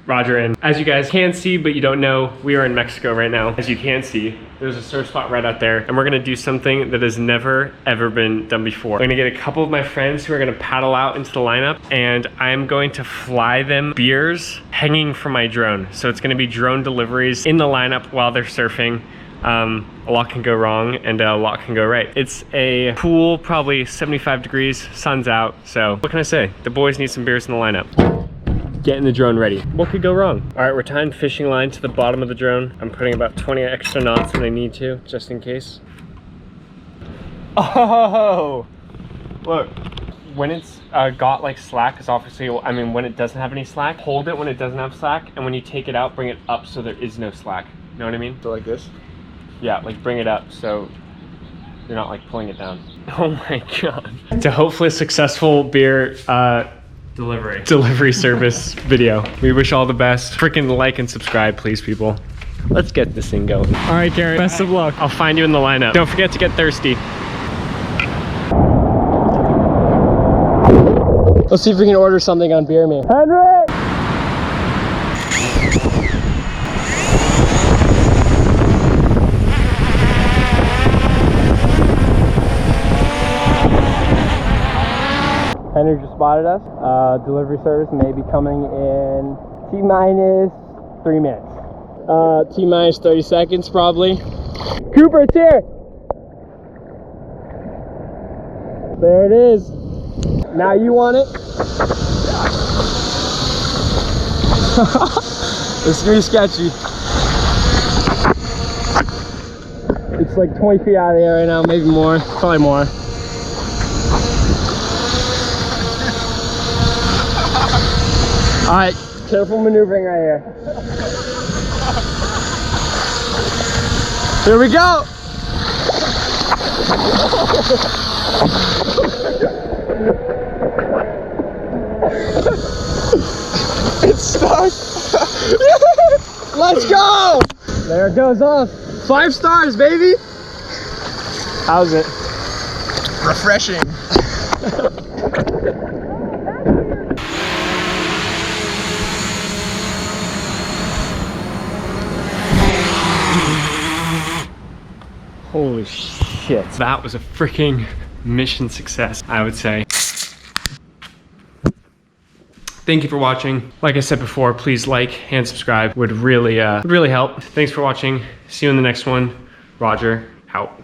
Roger in. As you guys can see, but you don't know, we are in Mexico right now. As you can see, there's a surf spot right out there, and we're gonna do something that has never, ever been done before. I'm gonna get a couple of my friends who are gonna paddle out into the lineup, and I'm going to fly them beers hanging from my drone. So it's gonna be drone deliveries in the lineup while they're surfing. A lot can go wrong and a lot can go right. It's a pool, probably 75 degrees, sun's out. So what can I say? The boys need some beers in the lineup. Getting the drone ready. What could go wrong? All right, we're tying fishing line to the bottom of the drone. I'm putting about 20 extra knots when I need to, just in case. Oh, look. When it's got like slack, because obviously, I mean, when it doesn't have any slack, hold it when it doesn't have slack, and when you take it out, bring it up so there is no slack. You know what I mean? So like this? Yeah, like bring it up so you're not like pulling it down. Oh my God. To hopefully a successful beer delivery service video. We wish all the best. Freaking like and subscribe, please, people. Let's get this thing going. All right, Garrett, best of luck. I'll find you in the lineup. Don't forget to get thirsty. Let's see if we can order something on Beer Me. Henry! Henry just spotted us. Delivery service may be coming in T-minus 3 minutes. T-minus 30 seconds probably. Cooper, it's here! There it is. Now you want it? This is gonna be sketchy. It's like 20 feet out of the air right now, maybe more, probably more. All right, careful maneuvering right here. Here we go. It's stuck. Let's go. There it goes off. 5 stars, baby. How's it? Refreshing. Holy shit. That was a freaking mission success, I would say. Thank you for watching. Like I said before, please like and subscribe. Would really help. Thanks for watching. See you in the next one. Roger, out.